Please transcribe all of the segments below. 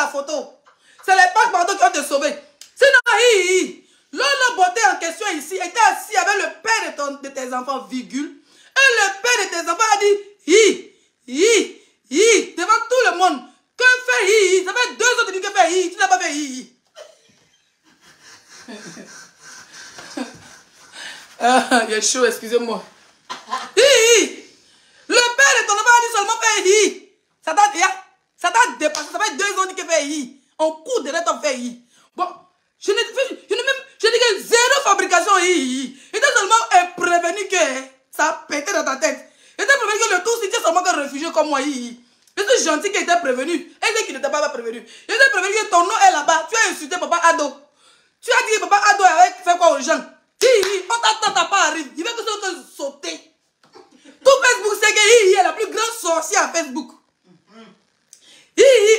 la photo. C'est les pages pardon qui vont te sauver. Sinon, Lolo Beauté en question ici était assis avec le père de tes enfants, virgule. Et le père de tes enfants a dit, devant tout le monde. Que fait ça fait 2 ans que tu dis que fait tu n'as pas fait il est chaud, excusez-moi. Le père de ton enfant a dit seulement fait ça t'a dépassé, ça fait 2 ans que fait on court derrière ton fait Bon, je dis que 0 fabrication il était seulement prévenu que ça a pété dans ta tête. Il était prévenu que le tout c'était seulement qu'un réfugié comme moi C'est gentil qui était prévenu. Et c'est qui n'était pas prévenu. Il était prévenu que ton nom est là-bas. Tu as insulté Papa Ado. Tu as dit que Papa Ado avait fait quoi aux gens? On t'attend, t'as pas arrivé. Il veut que ça te sauter. Tout Facebook, c'est qu'il est la plus grande sorcière à Facebook.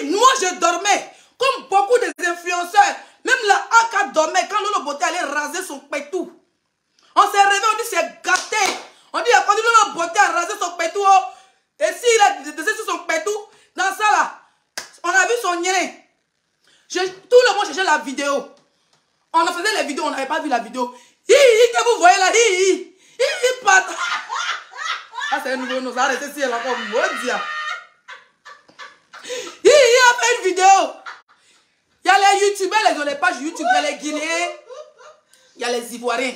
Moi, je dormais. Comme beaucoup des influenceurs. Même la AK dormait quand Lolo Beauté allait raser son pétou. On s'est réveillé, on dit c'est gâté. On dit quand Lolo Beauté a rasé son pétou. Et s'il a décédé sur son pétou, dans ça là, on a vu son nien. Tout le monde cherchait la vidéo. On a faisait les vidéos, on n'avait pas vu la vidéo. Que vous voyez là, pat. Ah, c'est un nouveau nom, ça a resté si elle a encore maudit. Il a fait une vidéo. Il y a les youtubeurs, les pages YouTube, il y a les Guinéens, il y a les Ivoiriens.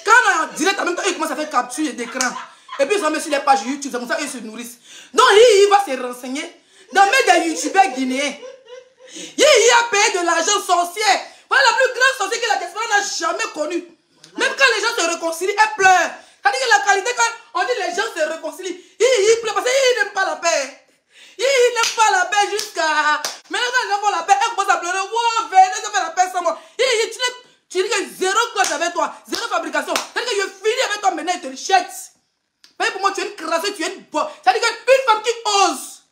Quand on est en direct, en même temps, ils commencent à faire capture d'écran. Et puis ils sont mis sur les pages YouTube, c'est comme ça qu'ils se nourrissent. Donc il va se renseigner dans des youtubeurs guinéens. Il a payé de l'argent sorcier. Voilà la plus grande sorcière que la diaspora n'a jamais connue. Même quand les gens se réconcilient, elle pleure. C'est-à-dire que la qualité, quand on dit les gens se réconcilient, il pleure parce qu'il n'aime pas la paix. Il n'aime pas la paix jusqu'à... Maintenant quand les gens font la paix, elle commence à pleurer. Wow, venez, ça fait la paix sans moi. Tu dis que 0 classe avec toi, 0 fabrication. C'est-à-dire que je finis avec toi maintenant, il te jette. Mais pour moi, tu es une crasseuse, tu es une bonne. C'est-à-dire qu'une femme qui ose,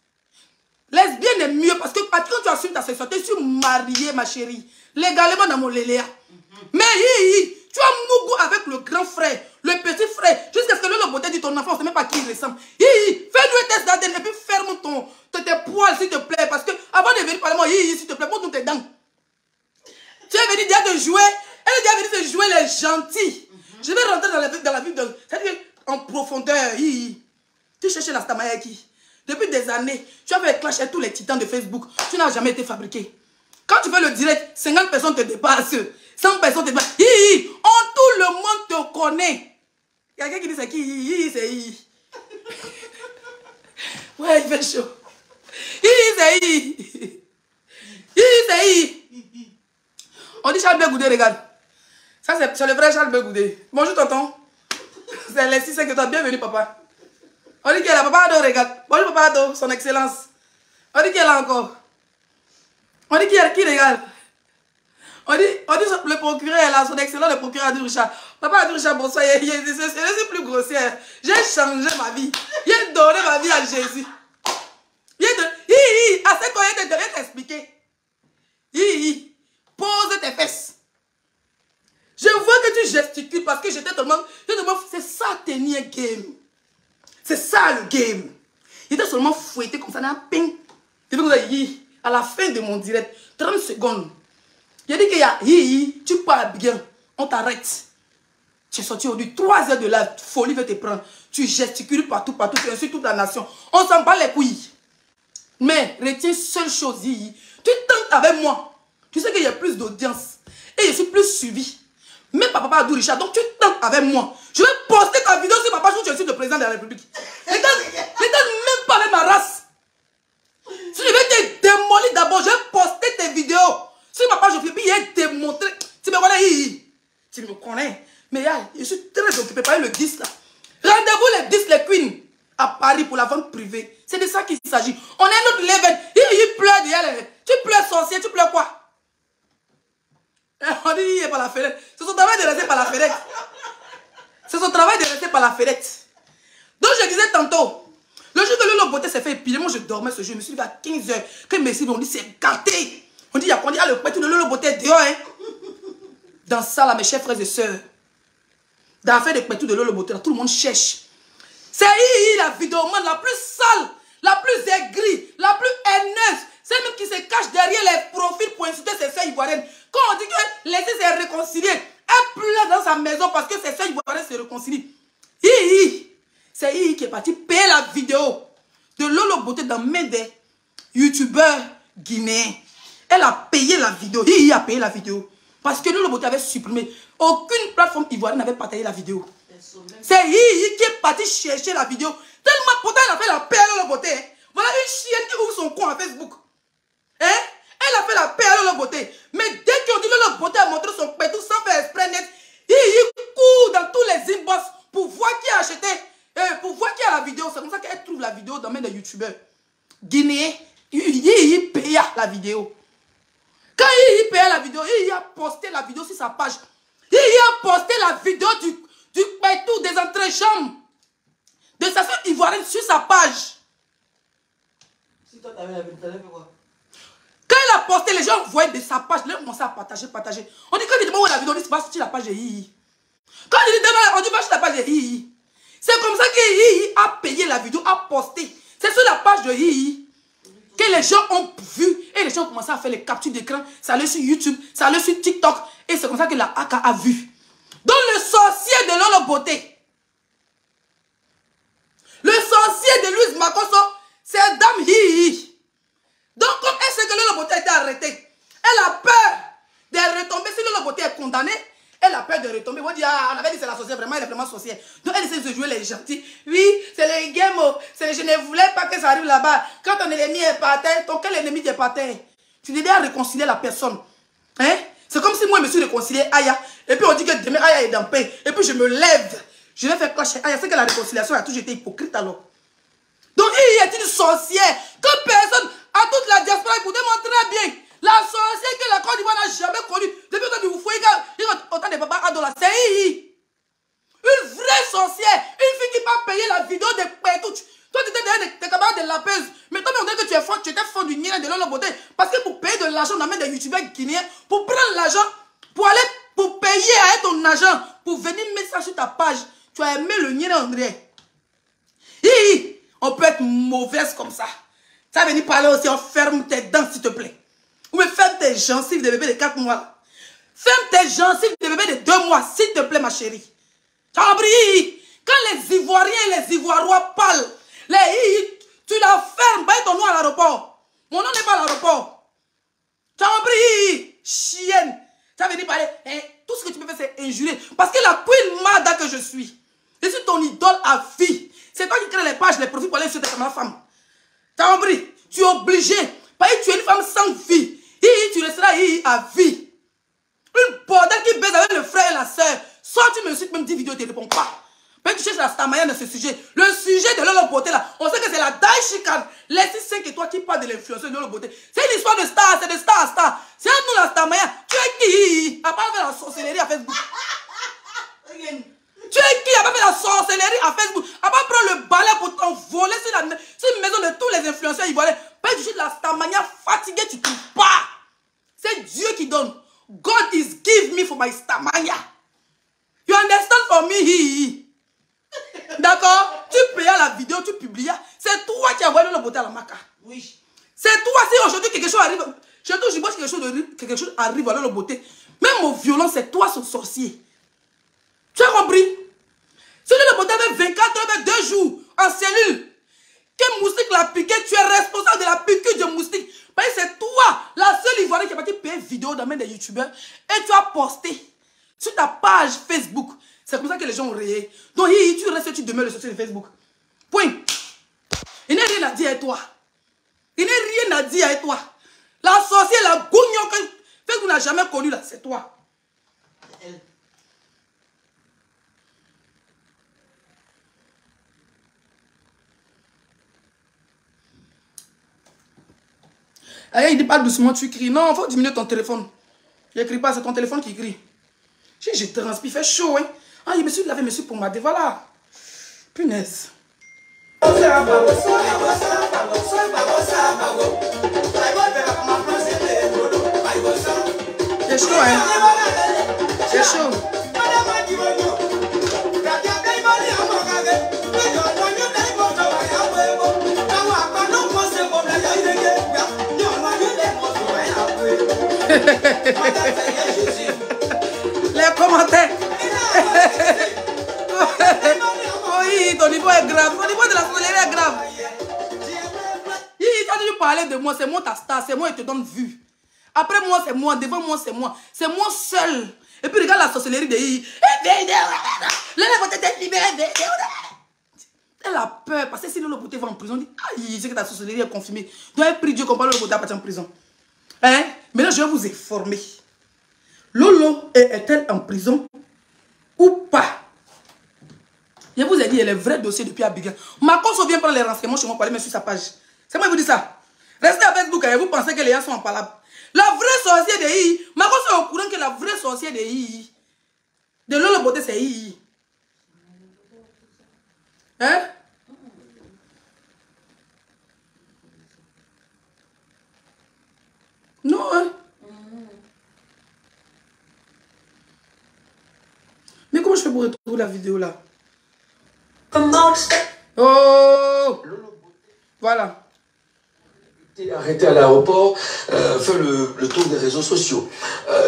lesbienne est mieux parce que quand tu assumes ta sexualité, tu es mariée, ma chérie. Légalement dans mon léléa. Mais tu as Mougou avec le grand frère, le petit frère, jusqu'à ce que Lolo Beauté dit ton enfant, on ne sait même pas qui il ressemble. Fais-nous un test d'ADN et puis ferme tes poils, s'il te plaît. Parce que avant de venir parler, moi, s'il te plaît, montre tes dents. Tu es venu déjà de jouer, elle est déjà venue se jouer les gentils. Je vais rentrer dans la vie de. C'est-à-dire en profondeur, tu cherches la Stamayaki. Depuis des années, tu as fait clasher tous les titans de Facebook. Tu n'as jamais été fabriqué. Quand tu fais le direct, 50 personnes te dépassent. 100 personnes te dépassent. Tout le monde te connaît. Il y a quelqu'un qui dit c'est qui? C'est ouais, il fait chaud. C'est on dit Charles Bégoudé, regarde. Ça, c'est le vrai Charles Bégoudé. Bonjour, tonton. C'est les 6 que toi. Bienvenue, papa. On dit qu'il est là. Papa Ado, regarde. Bonjour, papa Ado, son excellence. On dit qu'il est là encore. On dit qu'il y a qui regarde. On dit le procureur est là, son excellence, le procureur Ado Richard. Papa Ado Richard, bonsoir. Je suis plus grossière. J'ai changé ma vie. J'ai donné ma vie à Jésus. À ce qu'on vient de t'expliquer. Pose tes fesses. Je vois que tu gesticules parce que j'étais tellement... C'est ça tenir game. C'est ça le game. Il était seulement fouetté comme ça, dans un ping. À la fin de mon direct, 30 secondes. Il a dit qu'il y a tu parles bien, on t'arrête. Tu es sorti aujourd'hui, 3 heures de la folie veut te prendre. Tu gesticules partout, tu insultes toute la nation. On s'en bat les couilles. Mais retiens seule chose, tu tentes avec moi. Tu sais qu'il y a plus d'audience. Et je suis plus suivi. Même par Papa Ado Richard, donc tu tentes avec moi. Je vais poster ta vidéo sur ma page où tu es le président de la République. Regarde même pas avec ma race. Si je vais te démolir d'abord, je vais poster tes vidéos sur ma page de puis et te montrer. Tu me connais, tu me connais. Mais je suis très occupé par le 10 là. Rendez-vous les 10, les queens à Paris pour la vente privée. C'est de ça qu'il s'agit. On est un autre level. Il pleure derrière. Tu pleures sorcier, tu pleures quoi? On dit il est par la fenêtre. C'est son travail de rester par la fenêtre. C'est son travail de rester par la fenêtre. Donc je disais tantôt, le jour que Lolo Beauté s'est fait épiler, moi je dormais ce jour, je me suis levé à 15 h. Que Messi, on dit c'est gâté. On dit il y a le pétou de Lolo Beauté dehors. Hein. Dans ça là, mes chers frères et sœurs, dans l'affaire de pétou de Lolo Beauté, tout le monde cherche. C'est la vidéo la plus sale, la plus aigrie, la plus haineuse. C'est même qui se cache derrière les profils pour insulter ses sœurs ivoiriennes. Quand on dit que les filles s'est réconciliée, elle pleure dans sa maison parce que ses sœurs ivoiriennes se réconcilient. C'est Hihi qui est parti payer la vidéo de Lolo Beauté dans main des youtubeurs guinéens. Elle a payé la vidéo. Hihi a payé la vidéo. Parce que Lolo Beauté avait supprimé. Aucune plateforme ivoirienne n'avait partagé la vidéo. C'est Hihi qui est parti chercher la vidéo. Tellement pourtant elle a fait la paix à Lolo Beauté. Voilà une chienne qui ouvre son compte à Facebook. Elle a fait la paix à Lolo Beauté. Mais dès qu'on dit Lolo Beauté a montré son pétou sans faire exprès net, Hihi court dans tous les inbox pour voir qui a acheté, pour voir qui a la vidéo. C'est comme ça qu'elle trouve la vidéo dans main des youtubeurs guinéens. Hihi paya la vidéo. Quand Hihi paya la vidéo, Hihi a posté la vidéo sur sa page. Hihi a posté la vidéo du pétou des entrechambres de sa soeur ivoirienne sur sa page. Si toi t'avais la vidéo, t'avais fait quoi? Quand elle a posté, les gens voyaient de sa page, ils ont commencé à partager. On dit quand il dit où est la vidéo, on dit va sur la page de Hihi. Quand il dit demain, on dit va sur la page de Hihi. C'est comme ça que Hihi a payé la vidéo, a posté. C'est sur la page de Hihi que les gens ont vu et les gens ont commencé à faire les captures d'écran. Ça allait sur YouTube, ça allait sur TikTok et c'est comme ça que la AK a vu. Donc le sorcier de Lolo Beauté, le sorcier de Louise Makosso, c'est Dame Hihi. Donc comme elle sait que Lolo Beauté a été arrêtée, elle a peur de retomber. Si Lolo Beauté est condamnée, elle a peur de retomber. On dit, ah, on avait dit c'est la sorcière, vraiment, elle est vraiment sorcière. Donc elle essaie de jouer les gentils. Oui, c'est les game, je ne voulais pas que ça arrive là-bas. Quand ton ennemi est par terre, ton quel ennemi est par terre? Tu devais réconcilier la personne. Hein? C'est comme si moi je me suis réconcilié Aya. Et puis on dit que demain Aya est dans paix. Et puis je me lève. Je vais faire clasher Aya. C'est que la réconciliation a toujours été hypocrite alors. Donc il est une sorcière que personne, à toute la diaspora, écoutez moi très bien. La sorcière que la Côte d'Ivoire n'a jamais connue. Depuis que vous fouillez, autant de papas Adola, c'est Hihi. Une vraie sorcière. Une fille qui va payer la vidéo de pétou. Toi, tu étais derrière tes camarades de la pèse. Mais toi, on dirait que tu étais fond du Nien de Lolo Beauté. Parce que pour payer de l'argent, on amène des youtubeurs guinéens. Pour prendre l'argent, pour aller, pour payer à ton agent, pour venir mettre ça sur ta page. Tu as aimé le Nien André. Hihi, on peut être mauvaise comme ça. Ça veut dire parler aussi, on ferme tes dents, s'il te plaît. Ou me ferme tes gencives de bébé de 4 mois. Ferme tes gencives de bébé de 2 mois, s'il te plaît, ma chérie. Tu as compris? Quand les Ivoiriens et les Ivoirois parlent, les Hihi, tu la fermes, baille ton nom à l'aéroport. Mon nom n'est pas à l'aéroport. Tu as compris? Chienne. Ça veut dire parler, hein, tout ce que tu peux faire, c'est injurer. Parce que la Queen Mada que je suis ton idole à vie. C'est toi qui crée les pages, les profils pour aller sur ta femme. Tu as compris? Tu es obligé. Parce que tu es une femme sans vie. Hihi, tu resteras Hihi à vie. Une bordel qui baise avec le frère et la soeur. Soit tu me suis même 10 vidéos, tu ne réponds pas. Mais tu cherches la stamaya de ce sujet. Le sujet de Lolo Beauté là, on sait que c'est la die chicane. Les 5 et toi qui parles de l'influence de Lolo Beauté. C'est une histoire de star, c'est de star à star. C'est nous la stamaya. Tu es qui Hihi? À part faire la sorcellerie à Facebook. Tu es qui? À part faire la sorcellerie à Facebook. À part prendre le balai pour t'envoler sur une maison de tous les influenceurs ivoiriens. Parce que tu es la stamaya fatiguée, tu ne trouves pas. C'est Dieu qui donne. God is give me for my stamaya. You understand for me, Hihi? D'accord? Tu payas la vidéo, tu publias. C'est toi qui as envoyé Lolo Beauté à la maca. Oui. C'est toi, si aujourd'hui quelque chose arrive, je pense que quelque chose arrive à Lolo Beauté. Même au violon, c'est toi son sorcier. Tu as compris? Si Lolo Beauté avait 24 heures, avait 2 jours en cellule, que moustique l'a piqué, tu es responsable de la piqûre de moustique. Parce que c'est toi, la seule ivoirienne qui a parti payer une vidéo dans main des youtubeurs et tu as posté sur ta page Facebook. C'est comme ça que les gens ont rayé. Donc, tu restes, tu demeures le sorcier de Facebook. Point. Il n'y a rien à dire à toi. Il n'y a rien à dire à toi. La sorcière, la gougnon que Facebook n'a jamais connue là, c'est toi. Elle. Il dit pas doucement, tu cries. Non, il faut diminuer ton téléphone. Je n'écris pas, c'est ton téléphone qui crie. Je transpire, il fait chaud. Hein. Ah, il me suis lavé, monsieur pommade. Voilà. Punaise. C'est chaud, hein. C'est chaud. Les commentaires. Oui, ton niveau est grave. Ton niveau de la sorcellerie est grave. Quand tu parlais de moi, c'est moi ta star, c'est moi qui te donne vue. Après moi, c'est moi, devant moi, c'est moi. C'est moi seul. Et puis regarde la sorcellerie de I. Elle a peur parce que si Lolo Beauté va en prison, elle dit aïe, c'est que ta sorcellerie est confirmée. Donc elle prie Dieu qu'on parle Lolo Beauté à partir en prison. Hein? Maintenant, je vais vous informer. Lolo est-elle en prison ou pas? Je vous ai dit, il y a les vrais dossiers depuis Abidjan. Makoso vient prendre les renseignements chez moi pour aller mettre sur sa page. C'est moi qui vous dis ça. Restez à Facebook et vous pensez que les gens sont en palabre. La vraie sorcière de I, Makoso est au courant que la vraie sorcière de I, de Lolo Beauté, c'est I. Hein? Non, hein? Mais comment je fais pour retrouver la vidéo là? Oh! Voilà. Arrêté à l'aéroport, fait le tour des réseaux sociaux.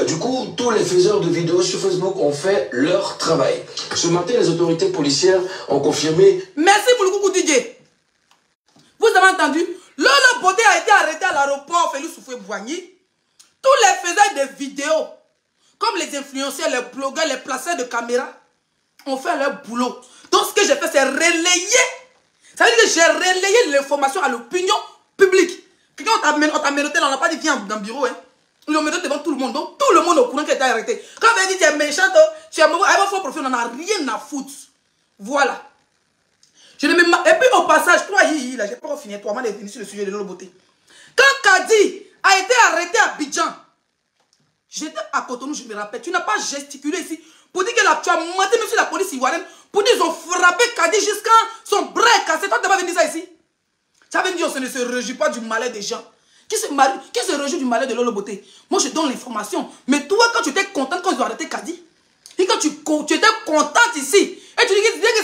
Du coup, tous les faiseurs de vidéos sur Facebook ont fait leur travail. Ce matin, les autorités policières ont confirmé... Merci pour le coucou DJ. Vous avez entendu? Lolo Beauté a été arrêté à l'aéroport Félix Houphouët-Boigny. Tous les faiseurs de vidéos, comme les influenceurs, les blogueurs, les placeurs de caméras, ont fait leur boulot. Donc ce que j'ai fait, c'est relayer. Ça veut dire que j'ai relayé l'information à l'opinion publique. Quand on t'a menotté, on n'a pas dit viens dans le bureau. Hein. Ils l'ont menotté devant tout le monde. Donc tout le monde au courant qu'elle était arrêté. Quand on a dit tu es méchant, tu es mauvais, avec faux profil, on n'en a rien à foutre. Voilà. Je ne Et puis au passage, toi, là, j'ai pas fini. Toi, moi, j'ai fini sur le sujet de Lolo Beauté. Quand Kadi a été arrêté à Abidjan, j'étais à Cotonou, je me rappelle. Tu n'as pas gesticulé ici pour dire que là, tu as menti même sur la police ivoirienne. Pour dire qu'ils ont frappé Kadi jusqu'à son bras est cassé. Toi, tu n'as pas venu ça ici. Ça veut dire qu'on ne se réjouit pas du malheur des gens. Qui se réjouit du malheur de Lolo Beauté? Moi, je donne l'information. Mais toi, quand tu étais contente quand ils ont arrêté Kadi, et quand tu étais contente ici, et tu disais que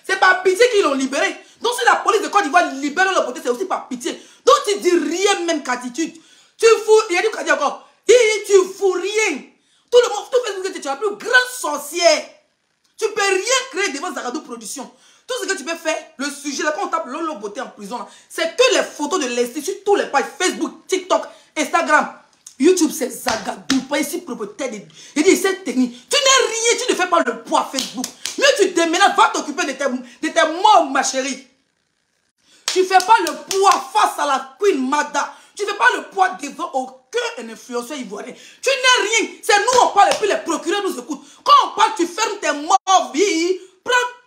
c'est par pitié qu'ils l'ont libéré. Donc, si la police de Côte d'Ivoire libère Lolo Beauté, c'est aussi par pitié. Donc, tu dis rien même Kadi. Tu fous, il y a du Kadi encore. Tu fous rien. Tout le monde, tout fait que tu es la plus grande sorcière. Tu ne peux rien créer devant Zagadou Production. Tout ce que tu peux faire, le sujet, là, quand on tape Lolo Beauté en prison, c'est que les photos de l'Institut sur tous les pages, Facebook, TikTok, Instagram, YouTube, c'est Zagadou, pas ici propriétaire. Il dit, cette technique, tu n'es rien, tu ne fais pas le poids Facebook. Mais tu déménages, va t'occuper de tes morts, ma chérie. Tu ne fais pas le poids face à la Queen Mada. Tu ne fais pas le poids devant aucun influenceur ivoirien. Tu n'es rien. C'est nous, on parle et puis les procureurs nous écoutent. Quand on parle, tu fermes tes morts,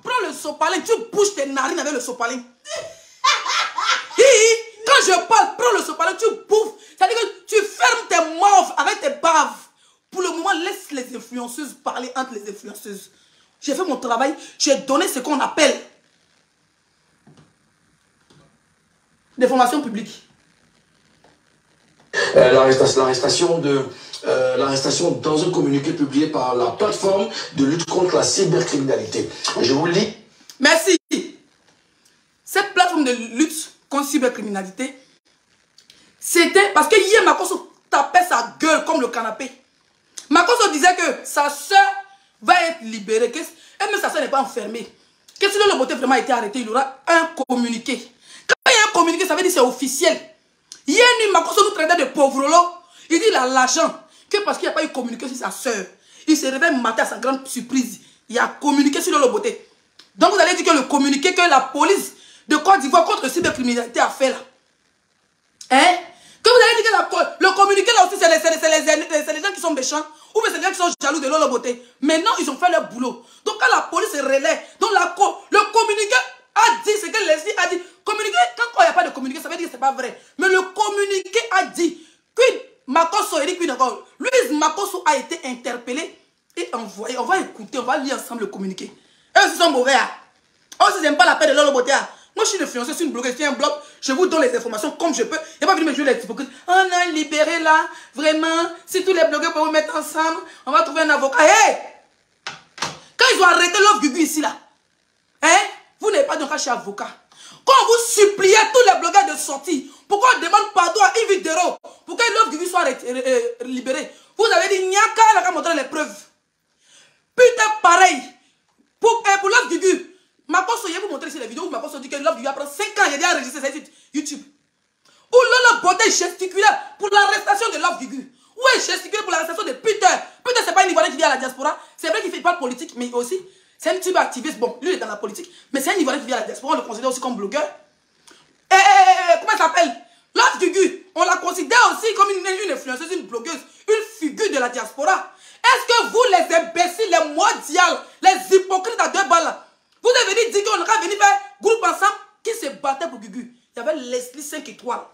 prends le sopalin, tu bouges tes narines avec le sopalin. Quand je parle, prends le sopalin, tu bouffes. C'est-à-dire que tu fermes tes morts avec tes baves. Pour le moment, laisse les influenceuses parler entre les influenceuses. J'ai fait mon travail, j'ai donné ce qu'on appelle des formations publiques. L'arrestation dans un communiqué publié par la plateforme de lutte contre la cybercriminalité. Je vous le dis. Merci. Cette plateforme de lutte contre la cybercriminalité, c'était parce que hier, Makoso tapait sa gueule comme le canapé. Makoso disait que sa soeur va être libérée. Et même sa soeur n'est pas enfermée. Que si Lolo Beauté vraiment a été arrêté, il aura un communiqué. Quand il y a un communiqué, ça veut dire que c'est officiel. Hier, Makoso nous traitait de pauvrolo. Il dit il a l'argent. Que parce qu'il n'y a pas eu communiqué sur sa soeur. Il se réveille matin à sa grande surprise. Il a communiqué sur Lolo Beauté. Donc vous allez dire que le communiqué que la police de Côte d'Ivoire contre la cybercriminalité a fait là. Hein? Que vous allez dire que le communiqué là aussi, c'est les gens qui sont méchants. Ou bien c'est les gens qui sont jaloux de Lolo Beauté. Maintenant, ils ont fait leur boulot. Donc quand la police relaie, donc le communiqué a dit ce que Leslie a dit. Communiqué, quand il n'y a pas de communiqué, ça veut dire que ce n'est pas vrai. Mais le communiqué a dit que Makoso, Louise Makoso a été interpellé et envoyé. On va écouter, on va lire ensemble le communiqué. Eux aussi sont mauvais. Eux aussi n'aiment pas la paix de Lolo Beauté. Moi, je suis influenceur, je suis une blogueuse, je suis un blog. Je vous donne les informations comme je peux. Il n'y a pas venu me jouer les hypocrites. On a libéré là, vraiment. Si tous les blogueurs peuvent vous mettre ensemble, on va trouver un avocat. Hey! Quand ils ont arrêté Love Gugu ici là, hein? Vous n'avez pas de cas chez avocat. Quand vous suppliez tous les blogueurs de sortir Pourquoi on demande pardon à Yves Dero pour que Love Guigui soit libéré? Vous avez dit Nyaka, elle a montré les preuves. Putain, pareil. Pour Love Guigui, Makosso, je vais vous montrer ici les vidéos où Makosso dit que Love Guigui après 5 ans, il a déjà enregistré sa YouTube. Où Lolo Beauté gesticulait pour l'arrestation de Love Guigui. Où est gesticulé pour l'arrestation de Peter? Peter, c'est pas un Ivoirien qui vit à la diaspora. C'est vrai qu'il fait pas de politique, mais aussi, c'est un type activiste. Bon, lui, il est dans la politique, mais c'est un Ivoirien qui vit à la diaspora. On le considère aussi comme blogueur. Comment elle s'appelle? Love Guigui, on la considère aussi comme une influenceuse, une blogueuse, une figure de la diaspora. Est-ce que vous, les imbéciles, les mondiales, les hypocrites à 2 balles, vous avez venu dire qu'on aurait venu faire groupe ensemble qui se battait pour Guigui? Il y avait Leslie 5 étoiles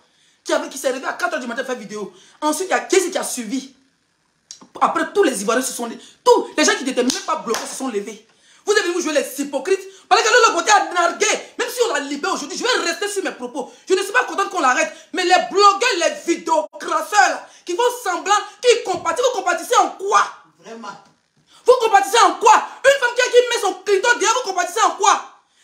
qui s'est réveillé à 4 h du matin faire vidéo. Ensuite, il y a qui a suivi. Après, tous les Ivoiriens se sont levés. Tous les gens qui n'étaient même pas bloqués se sont levés. Vous avez vu jouer les hypocrites. Parce que Lolo Beauté a nargué. Même si on l'a libéré aujourd'hui, je vais rester sur mes propos. Je ne suis pas contente qu'on l'arrête. Mais les blogueurs, les vidéocrasseurs qui font semblant, qui compatissent, vous compatissez en quoi? Vraiment. Vous compatissez en quoi? Une femme qui met son clito derrière, vous compatissez en quoi?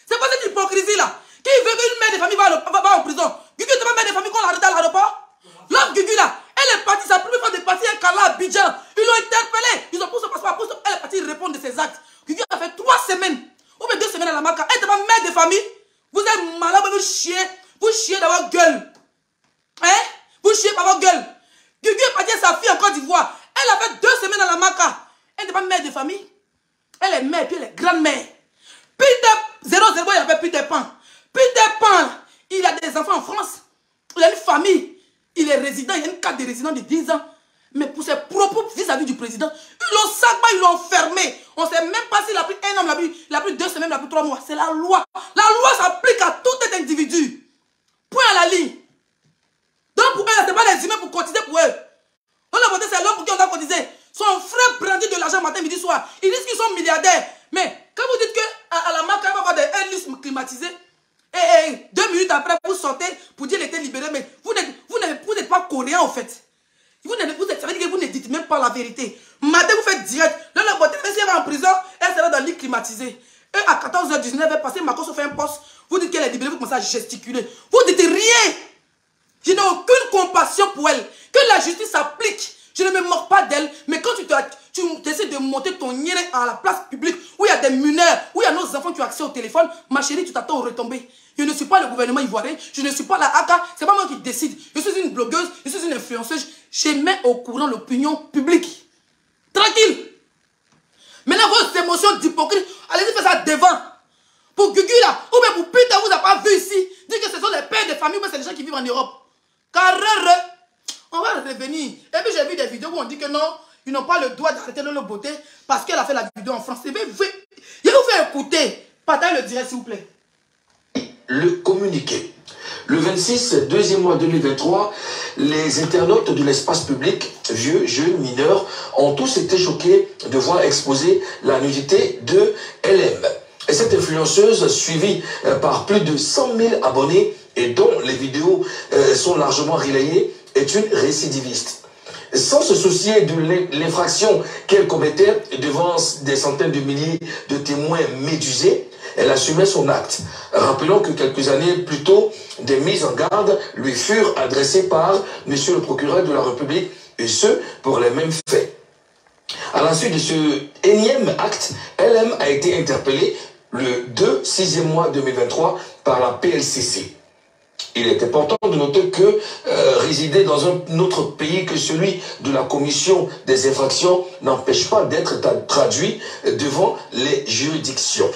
C'est pas cette hypocrisie-là. Qui veut qu'une mère de famille va en prison? Guigui, c'est pas mère de famille qu'on l'arrête à l'aéroport? L'autre Guigui là, elle est partie, sa première fois de partir un Kala à Abidjan. Ils l'ont interpellée. Ils ont poussé son passeport. Elle est partie répondre de ses actes. Guigui a fait 3 semaines. Ou bien 2 semaines à la Maca. Elle n'était pas mère de famille. Vous êtes malade, vous chiez. Vous chiez dans votre gueule. Hein? Vous chiez par votre gueule. Guigui est partie à sa fille en Côte d'Ivoire. Elle a fait 2 semaines à la Maca. Elle n'était pas mère de famille. Elle est mère, puis elle est grand-mère. Peter 00, il appelle Peter Pan. Peter Pan, il a des enfants en France. Il a une famille. Il est résident, il y a une carte de résident de 10 ans. Mais pour ses propos vis-à-vis du président, ils l'ont sacré, ils l'ont fermé. On ne sait même pas s'il a pris 1 an, il a pris 2 semaines, il a pris 3 mois. C'est la loi. La loi s'applique à tout cet individu. Point à la ligne. Donc pour eux, ce n'est pas les humains pour cotiser pour eux. On a voté, c'est l'homme pour qui on doit cotiser. Son frère brandit de l'argent matin, midi, soir. Ils disent qu'ils sont milliardaires. Mais quand vous dites qu'à la marque, il va avoir des hélices climatisées, et 2 minutes après, vous sortez pour dire qu'il était libéré, mais vous n'êtes pas coréen en fait. Ça veut dire que vous ne dites même pas la vérité. Matin, vous faites direct. Là, la beauté, même si elle va en prison, elle sera dans le lit climatisé. Et à 14 h 19, elle est passée, Makosso fait un poste. Vous dites qu'elle est libérée, vous commencez à gesticuler. Vous dites rien. Je n'ai aucune compassion pour elle. Que la justice s'applique. Je ne me moque pas d'elle, mais quand tu essaies de monter ton nid à la place publique, où il y a des mineurs, où il y a nos enfants qui ont accès au téléphone, ma chérie, tu t'attends aux retombées. Je ne suis pas le gouvernement ivoirien, je ne suis pas la AK, c'est pas moi qui décide. Je suis une blogueuse, je suis une influenceuse, je mets au courant l'opinion publique. Tranquille. Maintenant, vos émotions d'hypocrite, allez-y faire ça devant. Pour Guigui là, ou bien pour Peter, vous n'avez pas vu ici, dire que ce sont les pères de famille, ou bien c'est les gens qui vivent en Europe. Carrere. On va revenir. Et puis j'ai vu des vidéos où on dit que non, ils n'ont pas le droit d'arrêter Lolo Beauté parce qu'elle a fait la vidéo en France. Je vais vous faire écouter. Partagez le direct s'il vous plaît. Le communiqué. Le 26, deuxième mois 2023, les internautes de l'espace public, vieux, jeunes, mineurs, ont tous été choqués de voir exposer la nudité de LM. Et cette influenceuse, suivie par plus de 100 000 abonnés et dont les vidéos sont largement relayées, est une récidiviste. Sans se soucier de l'infraction qu'elle commettait devant des centaines de milliers de témoins médusés, elle assumait son acte. Rappelons que quelques années plus tôt, des mises en garde lui furent adressées par monsieur le procureur de la République, et ce, pour les mêmes faits. À la suite de ce énième acte, LM a été interpellée le 2/6e mois 2023 par la PLCC. Il est important de noter que résider dans un autre pays que celui de la commission des infractions n'empêche pas d'être traduit devant les juridictions.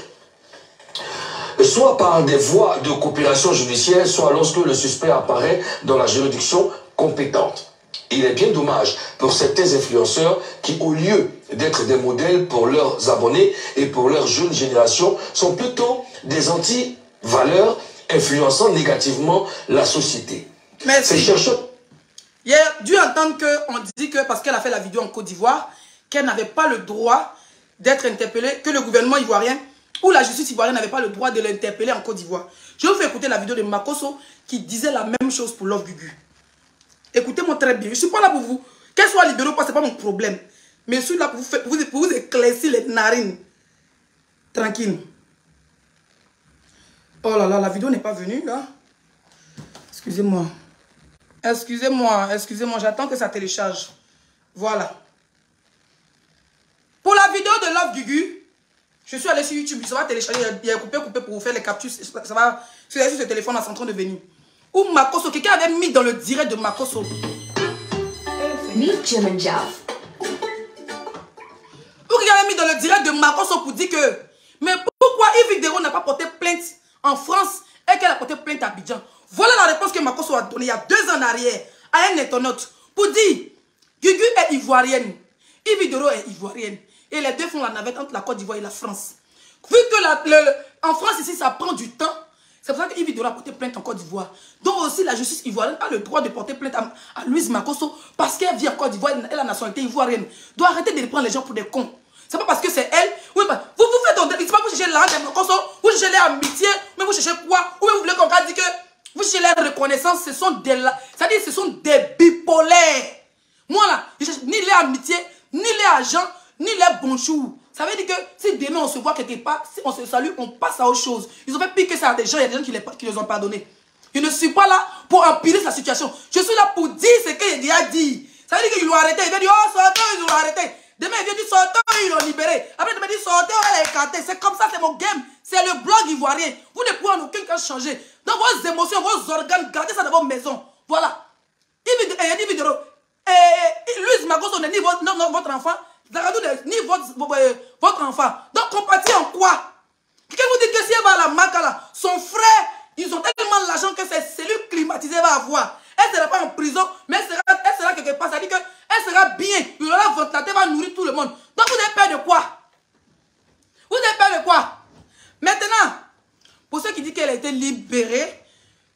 Soit par des voies de coopération judiciaire, soit lorsque le suspect apparaît dans la juridiction compétente. Il est bien dommage pour certains influenceurs qui, au lieu d'être des modèles pour leurs abonnés et pour leur jeune génération, sont plutôt des anti-valeurs influençant négativement la société. Merci. Ces chercheurs... Il a dû entendre qu'on dit que parce qu'elle a fait la vidéo en Côte d'Ivoire, qu'elle n'avait pas le droit d'être interpellée, que le gouvernement ivoirien ou la justice ivoirienne n'avait pas le droit de l'interpeller en Côte d'Ivoire. Je vais vous faire écouter la vidéo de Makosso qui disait la même chose pour Love Guigui. Écoutez-moi très bien. Je ne suis pas là pour vous. Qu'elle soit libérée ou pas, ce n'est pas mon problème. Mais je suis là pour vous éclaircir les narines. Tranquille. Oh là là, la vidéo n'est pas venue là. Excusez-moi. Excusez-moi, j'attends que ça télécharge. Voilà. Pour la vidéo de Love Gugu, je suis allé sur YouTube, ça va télécharger, il y a coupé pour vous faire les captures, ça va, sur ce téléphone, là, c'est en train de venir. Ou Makosso, quelqu'un avait mis dans le direct de Makosso. Meet Jim and Jeff. Ou quelqu'un avait mis dans le direct de Makosso pour dire que, mais pourquoi Yves Vidéo n'a pas porté plainte en France et qu'elle a porté plainte à Abidjan? Voilà la réponse que Makosso a donnée il y a 2 ans en arrière à un internaute pour dire Gugu est ivoirienne, Yves Vidéo est ivoirienne et les deux font la navette entre la Côte d'Ivoire et la France. Vu que en France ici ça prend du temps, c'est pour ça que Yves Vidéo a porté plainte en Côte d'Ivoire. Donc aussi la justice ivoirienne a le droit de porter plainte à Louise Makosso parce qu'elle vit en Côte d'Ivoire, elle a la nationalité ivoirienne. Doit arrêter de prendre les gens pour des cons. C'est pas parce que c'est elle. Oui, bah, vous faites c'est pas vous cherchez l'argent de Makosso, vous cherchez l'amitié, mais vous cherchez quoi? Ou vous voulez qu'on dise que vous cherchez la reconnaissance, ce sont c'est-à-dire ce sont des bipolaires. Moi là, je cherche ni les amitiés, ni les argent, ni les bonjour. Ça veut dire que si demain on se voit quelque part, si on se salue, on passe à autre chose. Ils ont fait pire que ça à des gens, il y a des gens qui les ont pardonnés. Je ne suis pas là pour empirer sa situation. Je suis là pour dire ce qu'il a dit. Ça veut dire qu'ils l'ont arrêté. Il va dire, oh, sortez, ils l'ont arrêté. Demain, il vient dire, sortez, ils l'ont libéré. Après, demain, il dit, sortez, on l'a écarté. C'est comme ça, c'est mon game. C'est le blog ivoirien. Vous ne pouvez en aucun cas changer. Dans vos émotions, vos organes, gardez ça dans vos maisons. Voilà. Il dit, vidéo. Louise Makosso n'est ni votre enfant, ni votre enfant. Donc, compatis en quoi? Quelqu'un vous dit que si elle va à la Maca, là, son frère, ils ont tellement l'argent que ses cellules climatisées va avoir. Elle ne sera pas en prison, mais elle sera quelque part. Ça veut dire qu'elle sera bien. Il aura ventilateur, va nourrir tout le monde. Donc, vous avez peur de quoi? Vous avez peur de quoi? Maintenant, pour ceux qui disent qu'elle a été libérée,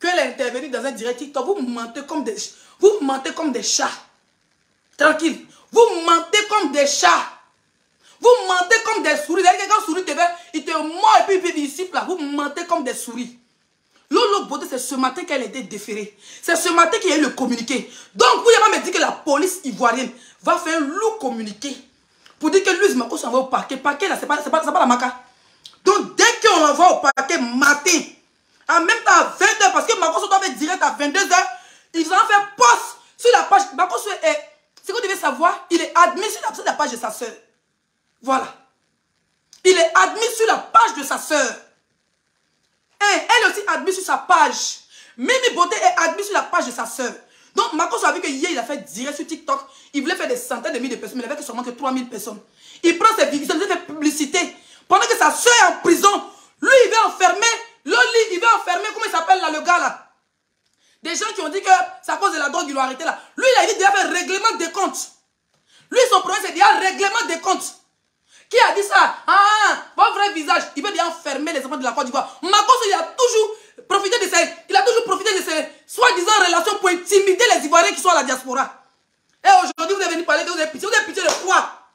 qu'elle est intervenue dans un direct TikTok, vous mentez comme des chats. Tranquille. Vous mentez comme des chats. Vous mentez comme des souris. D'ailleurs, quand souris te fait, il te mord et puis il siffle là. Vous mentez comme des souris. Lolo Beauté, c'est ce matin qu'elle a été déférée. C'est ce matin qu'il y a eu le communiqué. Donc, vous n'avez pas me dit que la police ivoirienne va faire un lourd communiqué pour dire que Louise Makosso s'en va au parquet. Parquet là, c'est pas la Maca. Donc, dès qu'on l'envoie au parquet matin, en même temps à 20h, parce que Makosso doit faire direct à 22h, ils ont fait post sur la page. Makosso est, ce que vous devez savoir, il est admis sur la page de sa soeur. Voilà. Il est admis sur la page de sa soeur. Elle aussi admis sur sa page. Mimi Beauté est admis sur la page de sa soeur. Donc, Makosso a vu que hier, il a fait direct sur TikTok. Il voulait faire des centaines de milliers de personnes, mais il n'avait seulement que 3000 personnes. Il prend ses vidéos, il fait publicité. Pendant que sa soeur est en prison, lui, il veut enfermer. Loli, il veut enfermer, comment il s'appelle là, le gars là? Des gens qui ont dit que c'est à cause de la drogue, ils l'ont arrêté là. Lui, il a dit qu'il a fait règlement des comptes. Lui, son problème, c'est qu'il y a règlement des comptes. Qui a dit ça? Ah, votre vrai visage. Il veut bien enfermer les enfants de la Côte d'Ivoire. Makosso, il a toujours profité de ces soi-disant relations pour intimider les Ivoiriens qui sont à la diaspora. Et aujourd'hui, vous êtes venu parler que vous avez pitié. Vous avez pitié de quoi?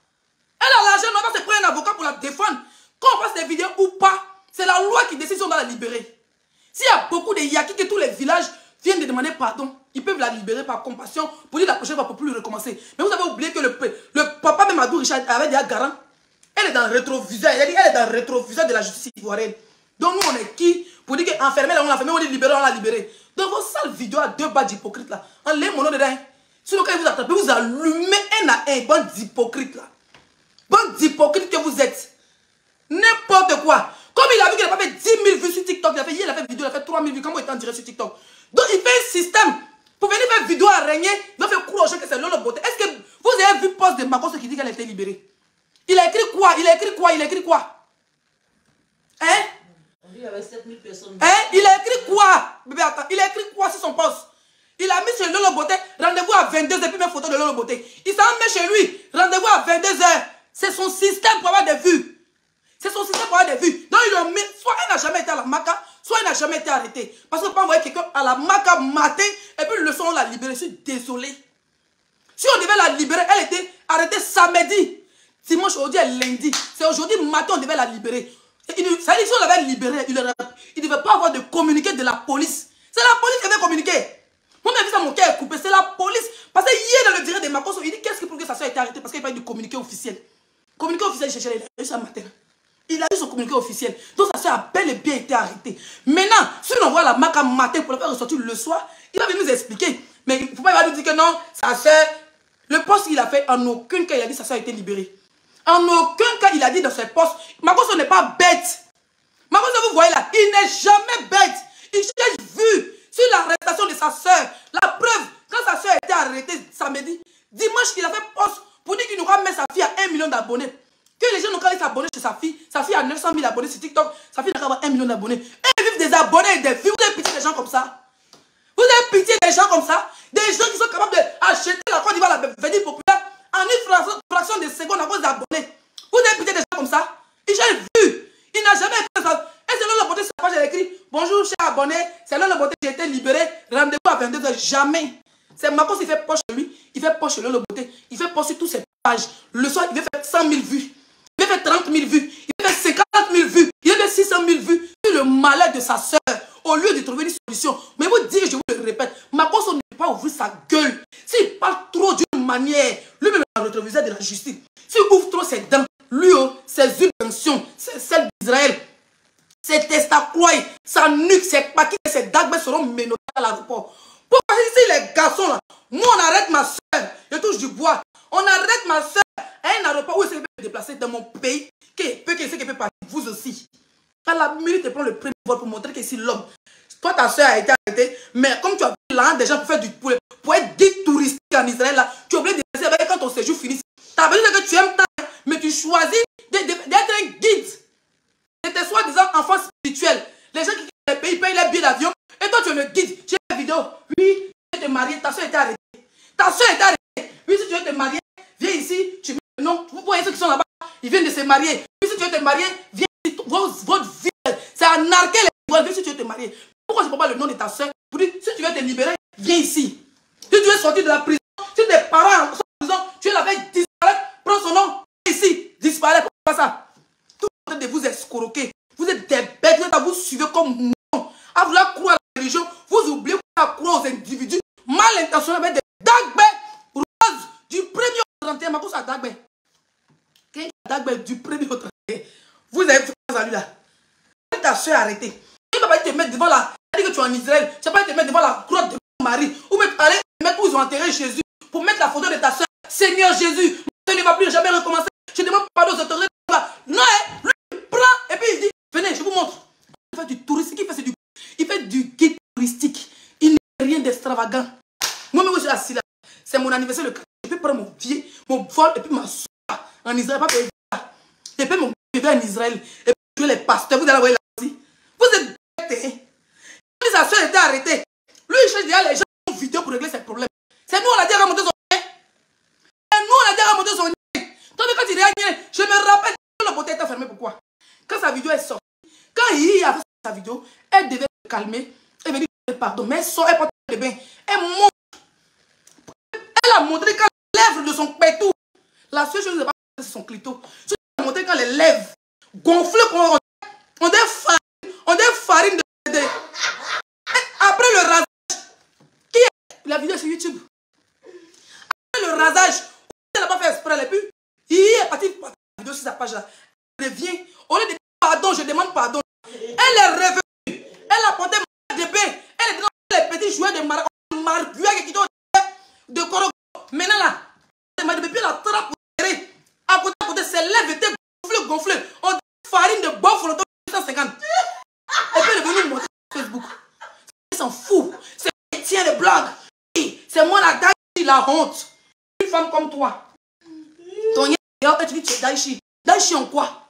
Elle a l'argent, on va se prendre un avocat pour la défendre. Quand on fasse des vidéos ou pas, c'est la loi qui décide si on doit la libérer. S'il y a beaucoup de Yaki que tous les villages viennent de demander pardon, ils peuvent la libérer par compassion pour dire la prochaine fois pour plus recommencer. Mais vous avez oublié que le papa même Adou Richard avait des garants. Elle est dans le rétroviseur. Elle est dans le rétroviseur de la justice ivoirienne. Donc nous, on est qui pour dire qu'enfermer, on l'a enfermé, on dit libérer, on l'a libéré. Dans vos sales vidéos à 2 bas d'hypocrites là, enlevez mon nom dedans. Sinon, quand vous attrapez, vous allumez un à un. Bande d'hypocrites là. Bande d'hypocrites que vous êtes. N'importe quoi. Comme il a vu qu'il n'a pas fait 10 000 vues sur TikTok, il a fait hier, il a fait vidéo, il a fait 3 000 vues. Comment il est en direct sur TikTok? Donc il fait un système pour venir faire vidéo à régner. Il va faire courir aux gens que c'est Lolo Beauté. Est-ce que vous avez vu post de Makosso qui dit qu'elle a été libérée? Il a écrit quoi? Il a écrit quoi? Il a écrit quoi? Hein? Il y avait 7000 personnes. Hein? Il a écrit quoi? Bébé, attends. Il a écrit quoi sur son post? Il a mis sur Lolo Beauté, rendez-vous à 22h, puis même photo de Lolo Beauté. Il s'en met chez lui, rendez-vous à 22h. C'est son système pour avoir des vues. C'est son système pour avoir des vues. Donc, il a mis, soit elle n'a jamais été à la Maca, soit elle n'a jamais été arrêtée. Parce qu'on peut envoyer quelqu'un à la Maca matin, et puis le son, on l'a libérée. Je suis désolé. Si on devait la libérer, elle était arrêtée samedi. Dimanche, aujourd'hui est lundi. C'est aujourd'hui matin, on devait la libérer. Ça veut dire que si on l'avait libérée, il ne devait pas avoir de communiqué de la police. C'est la police qui avait communiqué. Moi, j'ai vu ça, mon cœur est coupé. C'est la police. Parce que hier, dans le direct de Makosso, il dit qu'est-ce qui prouve que sa soeur a été arrêtée? Parce qu'il n'y a pas eu de communiqué officiel. Communiqué officiel, il a eu ça matin. Il a eu son communiqué officiel. Donc sa soeur a bel et bien été arrêtée. Maintenant, si on envoie la Maca matin pour la faire ressortir le soir, il va venir nous expliquer. Mais il ne faut pas lui dire que non, sa soeur, le poste qu'il a fait, en aucun cas, il a dit que sa soeur a été libérée. En aucun cas, il a dit dans ses postes, Makosso n'est pas bête. Makosso, vous voyez là, il n'est jamais bête. Il cherche vu sur l'arrestation de sa soeur. La preuve, quand sa soeur a été arrêtée samedi, dimanche, il a fait poste pour dire qu'il nous va mettre sa fille à 1 million d'abonnés. Que les gens n'ont qu'à s'abonner chez sa fille a 900 000 abonnés sur TikTok, sa fille n'a qu'à avoir 1 million d'abonnés. Et ils vivent des abonnés et des vues. Vous avez pitié des gens comme ça? Vous avez pitié des gens comme ça? Des gens qui sont capables d'acheter la Côte d'Ivoire, la Bénin populaire, en une fraction de seconde à cause d'abonnés. Vous avez pitié des gens comme ça? Il cherche vu. Il n'a jamais fait ça. Et c'est là le beauté sur la page, elle écrit bonjour cher abonné, c'est là le beauté, j'ai été libéré, rendez-vous à 22h. Jamais. C'est Makosso, il fait poche chez lui, il fait poche chez le beauté, il fait poche sur toutes ses pages. Le soir, il veut faire 100 000 vues. Il veut faire 30 000 vues, il veut faire 50 000 vues, il veut faire 600 000 vues sur le malheur de sa soeur, au lieu de trouver une solution. Mais vous dire, je vous le répète, Makosso ne peut pas ouvrir sa gueule. S'il parle trop d'une manière, lui-même le rétroviseur de la justice, s'il ouvre trop ses dents, lui, ses inventions, celles d'Israël, ses testacroix, sa nuque, ses paquets, ses dagues seront menottés à l'aéroport. Pourquoi ici les garçons là, moi on arrête ma soeur, je touche du bois, on arrête ma soeur à un aéroport où elle peut se déplacer dans mon pays, qu'elle peut partir, vous aussi. À la minute de prendre le premier vol pour montrer que c'est l'homme. Toi ta soeur a été arrêtée, mais comme tu as vu là des gens pour faire du poulet, pour être dit touristique en Israël là, tu es obligé de rester avec quand ton séjour finit. Tu as besoin que tu aimes tant, mais tu choisis d'être un guide. C'était soi-disant enfant spirituel. Les gens qui quittent les pays payent les billets d'avion. Et toi, tu es le guide. J'ai une vidéo. Oui, tu veux te marier. Ta soeur était arrêtée. Ta soeur était arrêtée. Oui, si tu veux te marier, viens ici. Tu mets le nom. Vous voyez ceux qui sont là-bas. Ils viennent de se marier. Oui, si tu veux te marier, viens ici. Votre vie, c'est anarquer les gens. Oui, si tu veux te marier. Pourquoi je ne prends pas le nom de ta soeur pour dire, si tu veux te libérer, viens ici. Si tu veux sortir de la prison, si tes parents sont en prison, tu la fait disparaître, prends son nom. Viens ici. Disparaître. Pourquoi ça? De vous escroquer. Vous êtes des bêtes, vous êtes à vous suivre comme moi. À vouloir croire à la religion, vous oubliez à croire aux individus mal intentionnés avec des dagues roses du 1er au 31. Ma cause à dagues. Quel dagues du 1er au 31? Vous avez fait ça à lui là. Ta soeur arrêtée. Tu ne peux pas te mettre devant la. Tu dis que tu es en Israël. Tu ne peux pas te mettre devant la grotte de Marie. Ou même aller mettre où ils ont enterré Jésus pour mettre la photo de ta soeur. Seigneur Jésus, ça ne va plus jamais recommencer. Je demande pardon aux autorités. Non, lui, il prend et puis il dit, venez, je vous montre. Il fait du touristique, il fait du guide touristique. Il n'est rien d'extravagant. Moi-même, je suis assis là. C'est mon anniversaire le 4. Je peux prendre mon vol et puis m'asseoir en Israël, pas payer ça. Et puis mon bébé en Israël. Et puis les pasteurs, vous allez voir là aussi. Vous êtes bêtes. Quand sa soeur était arrêtée, lui, il cherche déjà les gens en vidéo pour régler ses problèmes. C'est nous, on a dit à remonter son nez. C'est nous, on a dit à remonter son nez. Tandis quand il regarde, je me rappelle que la beauté était fermée. Pourquoi? Quand sa vidéo est sortie, quand il a fait sa vidéo, elle devait se calmer et venir dire pardon. Mais elle sort, elle porte le bain. Elle montre. Elle a montré quand les lèvres de son pétou. La seule chose, c'est son clito. Elle a montré quand les lèvres gonflées, on des farines de. Après le rasage, qui est la vidéo sur YouTube? Après le rasage, elle n'a pas fait exprès, et puis il est parti pour la vidéo sur sa page là. Elle revient, au lieu de dire pardon, je demande pardon. Elle est revenue, elle a porté de bain, elle est dans les petits jouets de marguerite qui de Korogo. Maintenant là, depuis la trappe pour tirer, à côté, ses lèvres étaient gonflées. On dit farine de bon fronton 250. Et puis elle est venue montrer sur Facebook. Elle s'en fout, c'est Etienne les blagues. C'est moi la Daichi, la honte. Une femme comme toi. Ton et tu dis tu es Daichi. Daichi en quoi?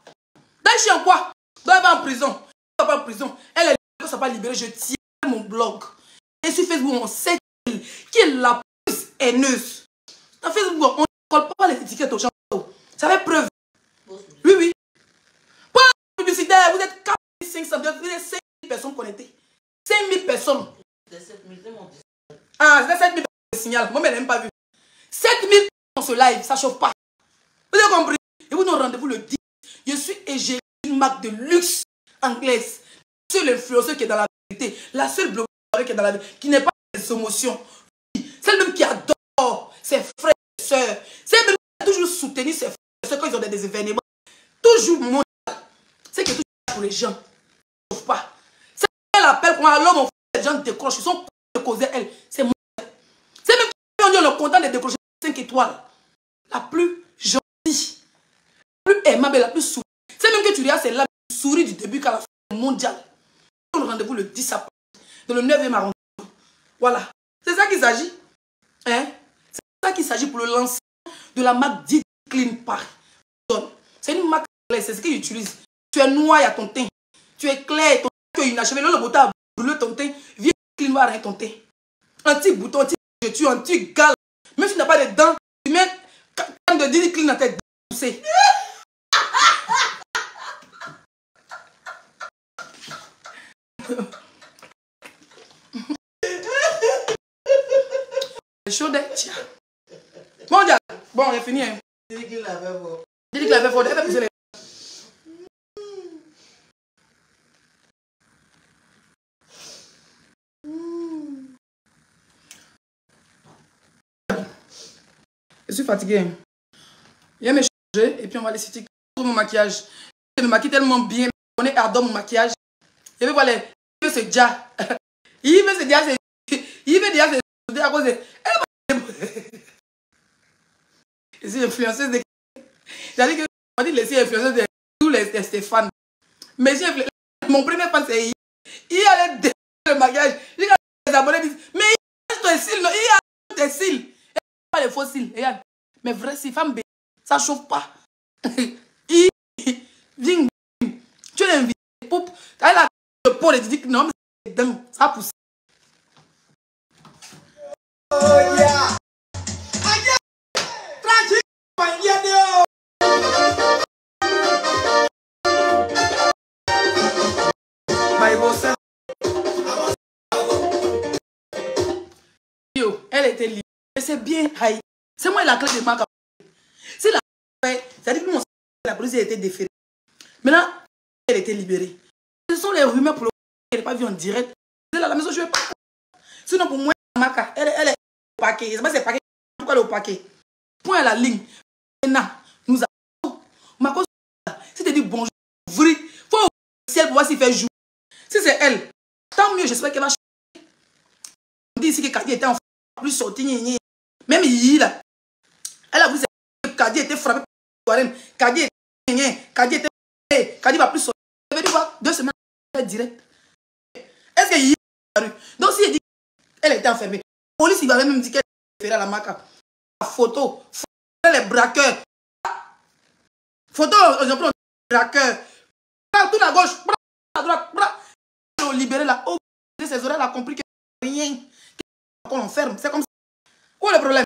Daichi en quoi? Donc elle va en prison. Elle va en prison. Elle est libre, elle ne sera pas libérée. Je tiens mon blog. Et sur Facebook, on sait qui est la plus haineuse. Dans Facebook, on ne colle pas les étiquettes aux gens. Ça fait preuve. Oui, oui. Pas de publicité, vous êtes 4500, vous êtes 5000 personnes connectées. 5000 personnes. Ah, c'est 7000 personnes signal. Moi, mais elle n'a même pas vu. 7000 personnes sur live, ça ne chauffe pas. Vous avez compris? Et vous nous rendez-vous le 10. Je suis égérie d'une marque de luxe anglaise. C'est l'influenceur qui est dans la vérité. La seule blogueuse qui est dans la vérité, qui n'est pas dans les émotions. Celle même qui adore ses frères et sœurs. Celle même qui a toujours soutenu ses frères et sœurs quand ils ont des événements. Toujours mondial. C'est que tout pour les gens. Ne chauffe pas. C'est qu'elle appelle pour l'homme, on fait les gens décrochent. Ils sont de causer elle. C'est moi. content de décrocher 5 étoiles. La plus gentille, la plus aimable, la plus souriante. C'est même que tu regardes celle-là, tu souris du début qu'à la fin mondiale. On a rendez-vous le 10 april, dans le 9e arrondissement. Voilà. C'est ça qu'il s'agit. Hein? C'est ça qu'il s'agit pour le lancement de la marque Didi Clean Paris. C'est une marque claire, c'est ce qu'ils utilisent. Tu es noir, il y a ton teint. Tu es clair, ton teint est inachevé. Le bouton a brûlé ton teint. Viens clean, va rien ton teint. Un petit bouton, un petit je tue, un petit gale. Même si tu n'as pas de dents, tu mets quand de Didi Clean dans tes dents poussées. C'est chaud d'être. Tiens. Bon, on est fini. Hein. Didi Clean l'a fait fort. Didi Clean l'a fait fort. Elle fait pousser les. Je suis fatiguée. Je vais me changer et puis on va aller sur TikTok pour mon maquillage. Je me maquille tellement bien. On est ardent mon maquillage. Je vais voir les. Il veut se dire. Il veut se dire. Il veut dire à cause de. Je suis influenceuse de. C'est-à-dire que on dit laisser influenceuse de tous les Stéphane. Mais mon premier fan c'est il allait détruire le maquillage. Les abonnés disent mais il a ton cils, non, il a tes cils. Pas les faux cils, regarde. Mais vrai cils, femme B, ça chauffe pas. Il vient, tu l'invites, poup, t'as la le pot et tu dis que non, mais c'est dingue, ça pousse. Oh yeah! Tranquille, elle était libre. C'est bien, c'est moi la clé de marque. C'est la c'est-à-dire que la police a été déférée. Maintenant, elle était libérée. Ce sont les rumeurs pour le qu'elle n'est pas vue en direct. C'est la maison, je ne vais pas. Sinon, pour moi, la marque, elle est au paquet. C'est pas c'est paquet. Pourquoi elle est au paquet? Point à la ligne. Maintenant, nous avons. Ma cause, si tu dis bonjour, il faut ouvrir le ciel pour voir s'il fait jour. Si c'est elle, tant mieux, j'espère qu'elle va changer. On dit ici que Kadi était en plus sorti. Même il, elle a vu que Kadi était frappé par la Kadi va plus sortir. Je vais dire 2 semaines direct. Est-ce qu'il a rue? Donc si elle dit qu'elle était enfermée, la police il va même dire qu'elle est référée à la marque. La photo, les braqueurs. Photo, je prends les braqueurs. Tout à gauche, à droite, ils ont libéré là. Oh, ses oreilles, elle a compris que rien. Qu'on enferme, c'est comme ça. Où est le problème?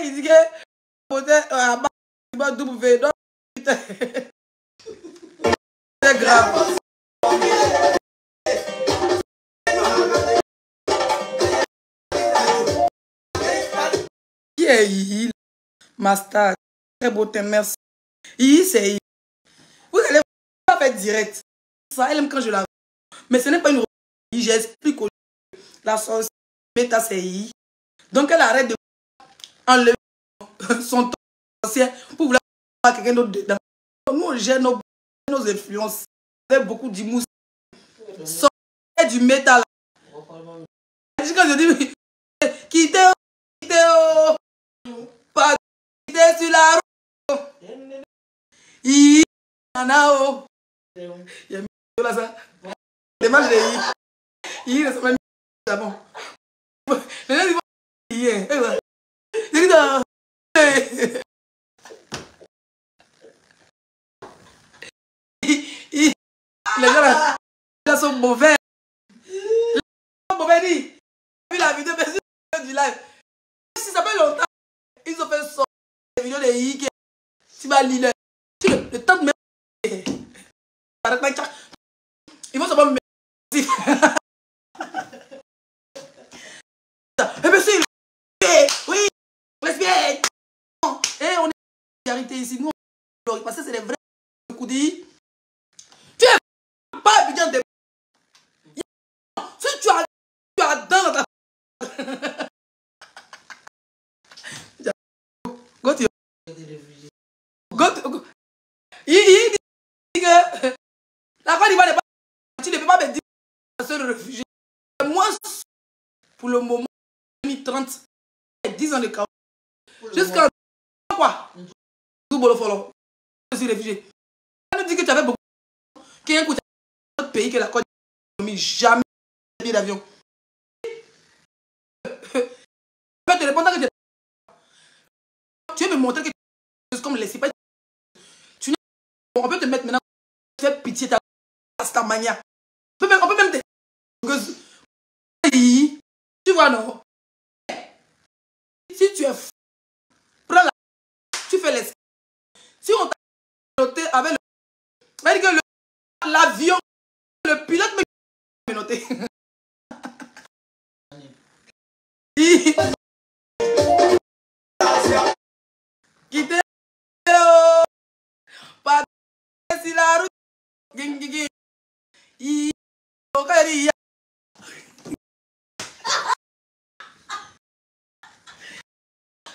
Il dit que c'est grave. Qui est il? Master, très beau thème, merci. Il c'est il. Vous allez pas faire direct. Ça, elle aime quand je la. Mais ce n'est pas une. J'explique au la sorcière méta c'est il. Donc elle arrête de enlever son temps ancien pour vouloir avoir quelqu'un d'autre dedans. Nous on gère nos influences avec beaucoup d'humour. Sortir du métal. Quand je dis quittez pas quitter sur la route. Il y en a haut. Il y a là ça. Les matchs de il reste même bon. Les gens les gens là sont mauvais. dit, vu la vidéo, mais du live. Si ça fait longtemps, ils ont fait sortir les vidéos de Yiki. Tu vas lire le temps de mettre. Il faut savoir me mettre. Et bien sûr, oui, lesbienne. Et on est en vérité ici. Nous, parce que c'est les vrais coudis. Tu es pas bien de. Si tu as dans ta. Go to go. Il dit que la Côte d'Ivoire n'est pas. Tu ne peux pas me dire que c'est le réfugié. Moi, pour le moment, 2030, 10 ans de cas. Jusqu'à quoi? Je suis réfugié. On nous dit que tu avais beaucoup. Qu'il y a un coup d'autre pays que la Côte d'Ivoire. Jamais de billet d'avion. Je vais te répondre que tu veux me montrer que tu es comme les CIPA. On peut te mettre maintenant. Tu fais pitié ta mania. On peut même te. Tu vois, non? Si tu es fou, prends la. Tu fais les. Si on t'a noté avec le. C'est-à-dire que l'avion, le pilote me noté. Quittez. Pas si la route.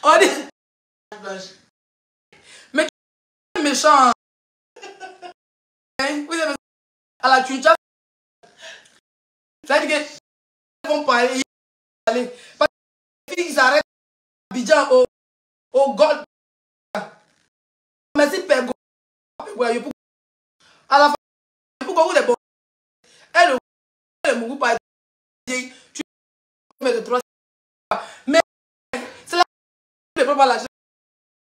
On dit. Mais qui est méchant? À la Tunisia. C'est-à-dire qu'ils vont parler. Parce qu'ils arrêtent à Abidjan au Gold. Mais si Pego. À la fin, pourquoi vous êtes bon? Elle le mourou par tu mets de 3. Mais c'est là que tu ne peux pas lâcher.